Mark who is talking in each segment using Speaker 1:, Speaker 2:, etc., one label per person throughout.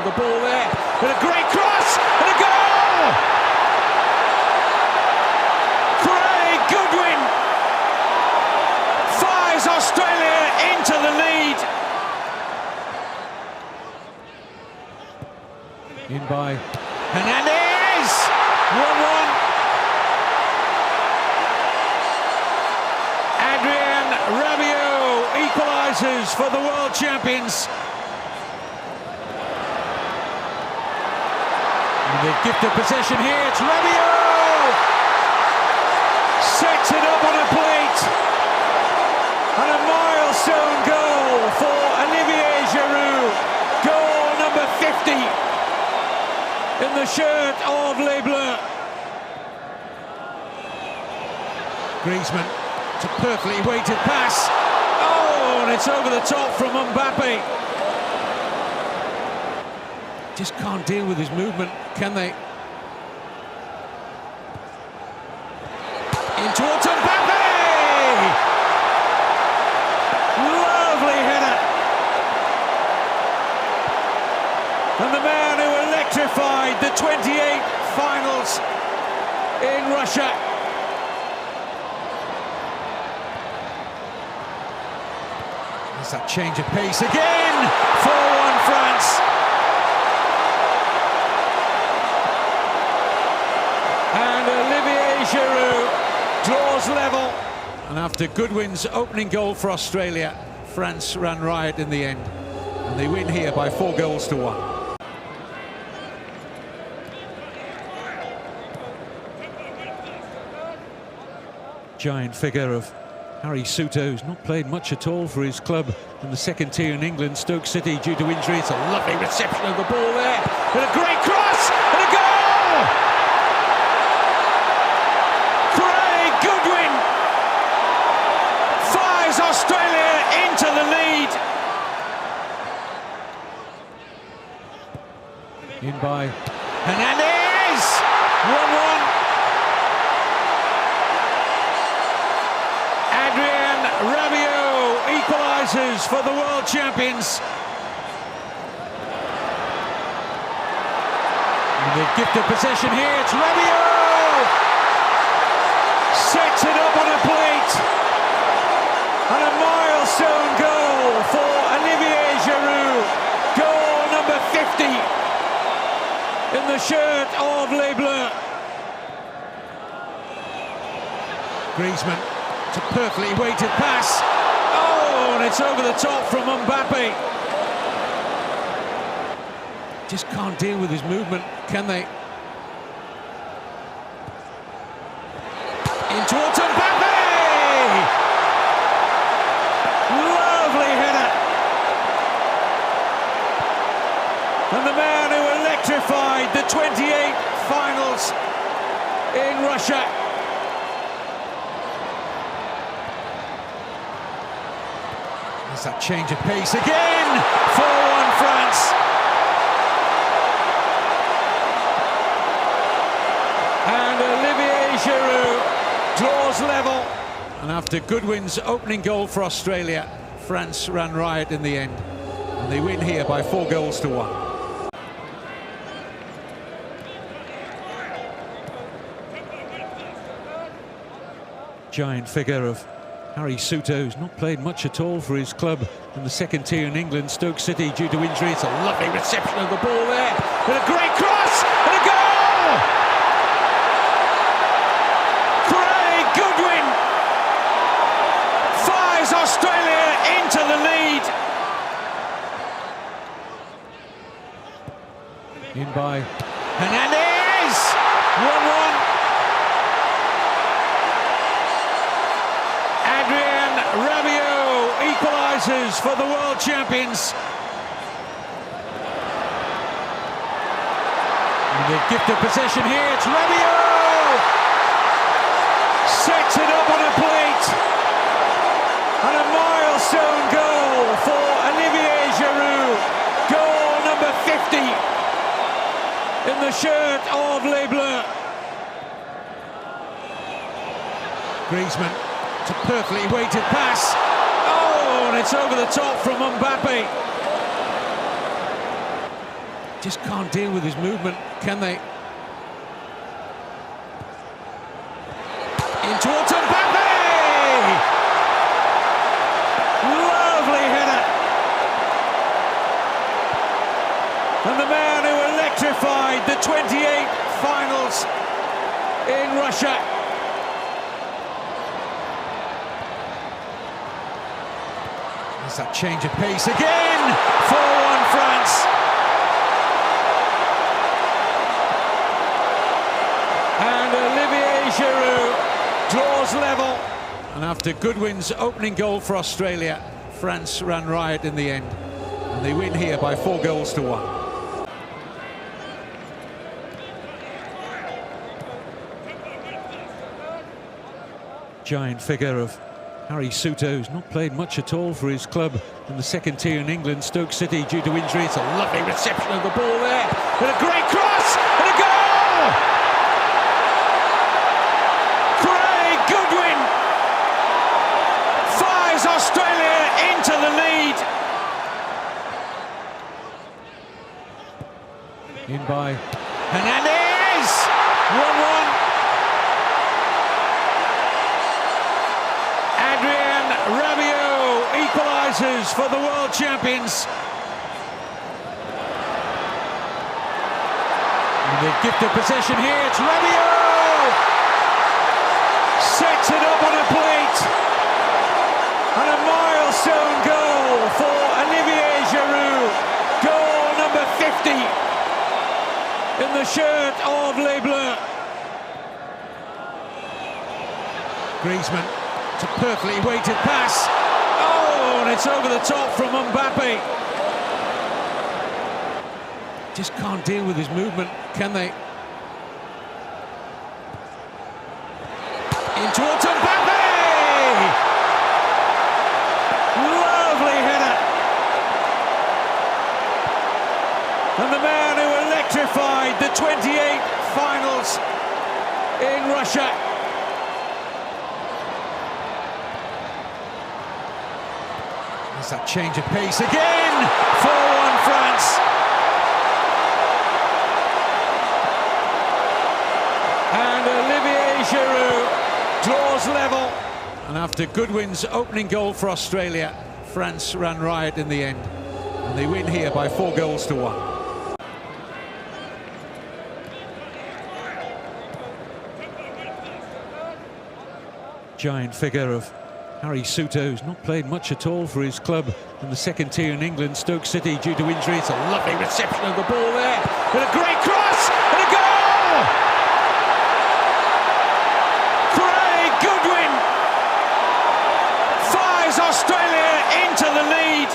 Speaker 1: the ball there, and a great cross, and a goal! Craig Goodwin fires Australia into the lead. In by Hernandez, 1-1. Adrien Rabiot equalises for the world champions. And the gift of possession here, it's Rabiot! Sets it up on a plate. And a milestone goal for Olivier Giroud. Goal number 50. In the shirt of Les Bleus. Griezmann, it's a perfectly weighted pass. Oh, and it's over the top from Mbappe. Just can't deal with his movement, can they? In towards Mbappe! Lovely header. And the man who electrified the 28 finals in Russia. There's that change of pace again. 4-1 France. And Olivier Giroud draws level. And after Goodwin's opening goal for Australia, France ran riot in the end. And they win here by 4-1. Giant figure of Harry Souttar, who's not played much at all for his club in the second tier in England, Stoke City, due to injury. It's a lovely reception of the ball there, and a great cross, and a goal! Craig Goodwin fires Australia into the lead. In by Hernandez, 1-1. Adrien Rabiot equalises for the world champions. And the gift of possession here, it's Rabiot! Sets it up on a plate. And a milestone goal for Olivier Giroud. Goal number 50 in the shirt of Les Bleus. Griezmann. It's a perfectly weighted pass. Oh, and it's over the top from Mbappe. Just can't deal with his movement, can they? In towards Mbappe! Lovely header. And the man who electrified the 28 finals in Russia. There's that change of pace again. 4-1 France. And Olivier Giroud draws level. And after Goodwin's opening goal for Australia, France ran riot in the end. And they win here by 4-1. Giant figure of Harry Souttar, who's not played much at all for his club in the second tier in England, Stoke City, due to injury. It's a lovely reception of the ball there, and a great cross, and a goal! Craig Goodwin fires Australia into the lead. In by Hernandez, 1-1. Rabiot equalises for the world champions. And the gift of possession here, it's Rabiot! Sets it up on a plate. And a milestone goal for Olivier Giroud. Goal number 50 in the shirt of Les Bleus. Griezmann. It's a perfectly weighted pass. Oh, and it's over the top from Mbappe. Just can't deal with his movement, can they? In towards Mbappe! Lovely header! And the man who electrified the 28 finals in Russia. There's that change of pace again! 4-1 France. And Olivier Giroud draws level. And after Goodwin's opening goal for Australia, France ran riot in the end. And they win here by 4 goals to 1. Giant figure of Harry Souttar, who's not played much at all for his club in the second tier in England, Stoke City, due to injury. It's a lovely reception of the ball there. And a great cross! And a goal! Goodwin fires Australia into the lead. In by Hernandez. 1-1. Adrien Rabiot equalises for the world champions. And they've gifted possession here. It's Rabiot! Sets it up on a plate. And a milestone goal for Olivier Giroud. Goal number 50 in the shirt of Les Bleus. Griezmann, it's a perfectly weighted pass. Oh, and it's over the top from Mbappe. Just can't deal with his movement, can they? In towards Mbappe! Lovely header! And the man who electrified the 28 finals in Russia. There's that change of pace again! 4-1 France. And Olivier Giroud draws level. And after Goodwin's opening goal for Australia, France ran riot in the end. And they win here by 4 goals to 1. Giant figure of Harry Souttar, who's not played much at all for his club in the second tier in England, Stoke City, due to injury. It's a lovely reception of the ball there. And a great cross! And a goal! Goodwin fires Australia into the lead.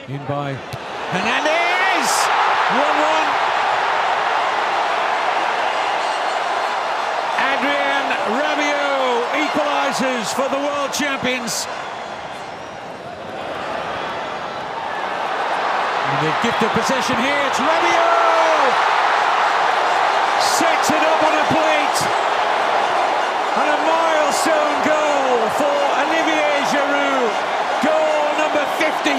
Speaker 1: In by Hernandez. 1-1. Adrien Rabiot equalises for the world champions. And they've gifted possession here. It's Rabiot! Sets it up on a plate. And a milestone goal for Olivier Giroud. Goal number 50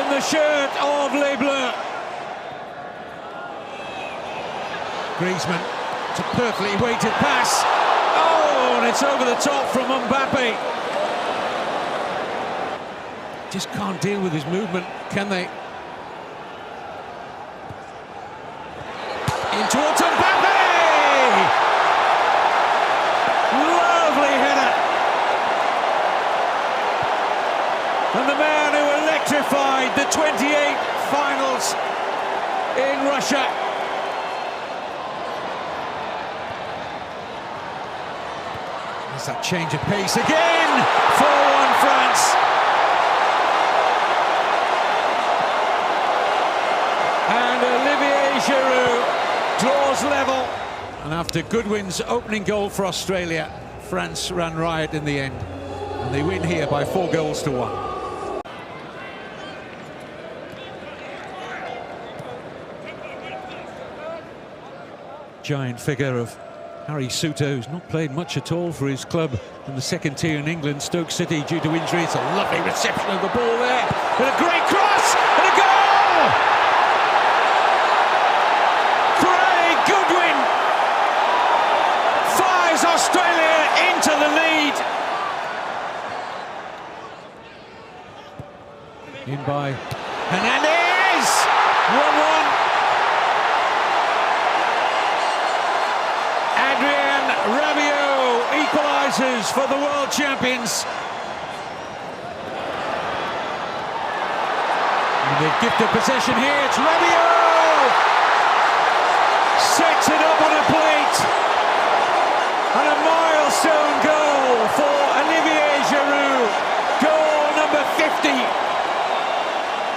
Speaker 1: in the shirt of Les Bleus. Griezmann, it's a perfectly weighted pass. Oh, and it's over the top from Mbappe. Just can't deal with his movement, can they? In towards Mbappe! Lovely header! And the man who electrified the 28 finals in Russia. There's that change of pace again! 4-1 France. And Olivier Giroud draws level. And after Goodwin's opening goal for Australia, France ran riot in the end. And they win here by 4 goals to 1. Giant figure of Harry Soutou's not played much at all for his club in the second tier in England, Stoke City, due to injury. It's a lovely reception of the ball there, and a great cross, and a goal! Craig Goodwin fires Australia into the lead. In by Hernandez, 1-1. Rabiot equalises for the world champions. And they've gifted possession here. It's Rabiot! Sets it up on a plate. And a milestone goal for Olivier Giroud. Goal number 50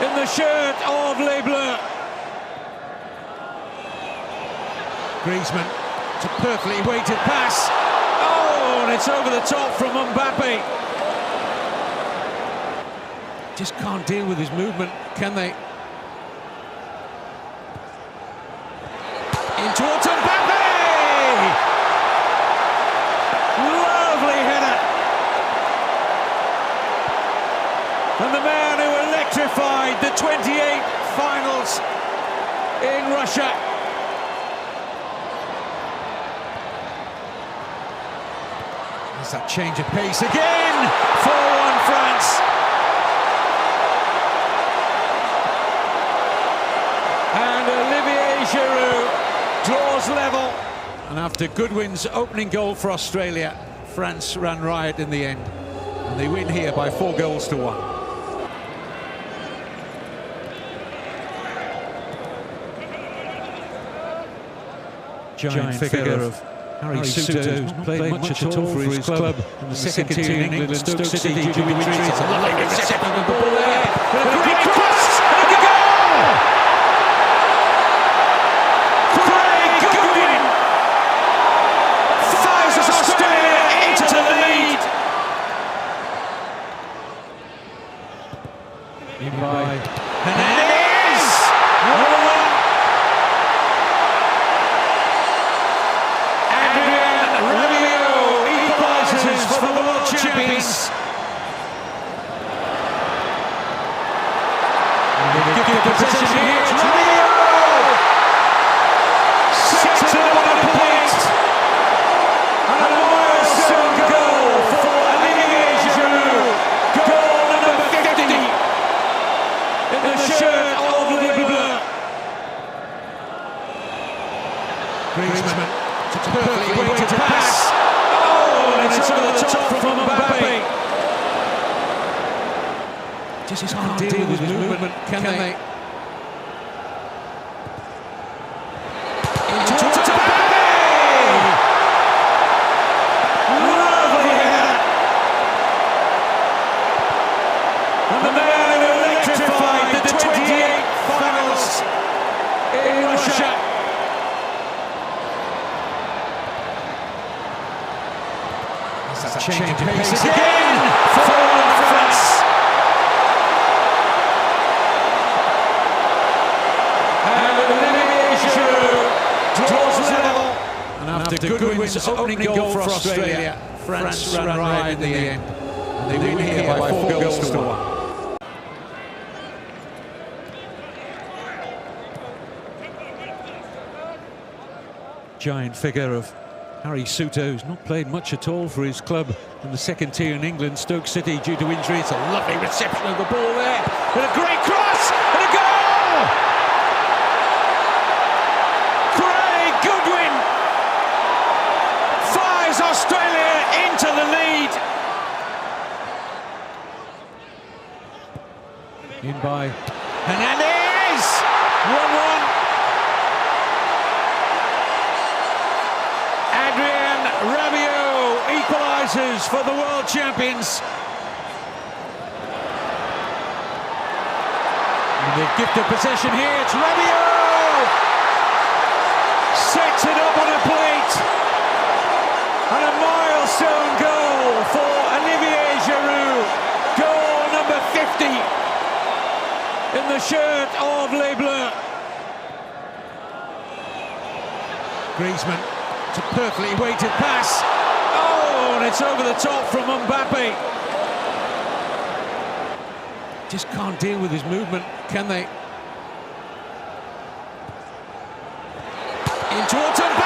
Speaker 1: in the shirt of Les Bleus. Griezmann. It's a perfectly weighted pass. Oh, and it's over the top from Mbappe. Just can't deal with his movement, can they? In towards Mbappe! Lovely header. And the man who electrified the 28 finals in Russia. There's that change of pace again. 4-1 France. And Olivier Giroud draws level. And after Goodwin's opening goal for Australia, France ran riot in the end. And they win here by 4-1. Giant figure of Harry Soutou's not played much at all for his club in the second tier in England, Stoke City, due to injury. It's a lovely reception of the ball there, and a great cross, and a goal! Craig Goodwin fires Australia into the lead. In by Hernandez, 1-1. For the world champions. They've given possession here. It's Rabiot! Sets it up on a plate. And a milestone goal for Olivier Giroud. Goal number 50 in the shirt of Les Bleus. Griezmann. It's a perfectly weighted pass. It's over the top from Mbappe. Just can't deal with his movement, can they? In towards Mbappe! Lovely header. And the man who electrified the 28 finals in Russia. That change of pace again. 4-1 France. And Olivier Giroud draws level. And after Goodwin's opening goal for Australia, France ran riot in the end. And they win here by 4-1. Giant figure of Harry Soutou's not played much at all for his club in the second tier in England, Stoke City, due to injury. It's a lovely reception of the ball there, and a great cross, and a goal! Craig Goodwin fires Australia into the lead. In by Hernandez, 1-1. Rabiot equalises for the world champions. And they've gifted possession here. It's Rabiot! Sets it up on a plate. And a milestone goal for Olivier Giroud. Goal number 50 in the shirt of Les Bleus. Griezmann. It's a perfectly weighted pass. Oh, and it's over the top from Mbappe. Just can't deal with his movement, can they? In towards Mbappe.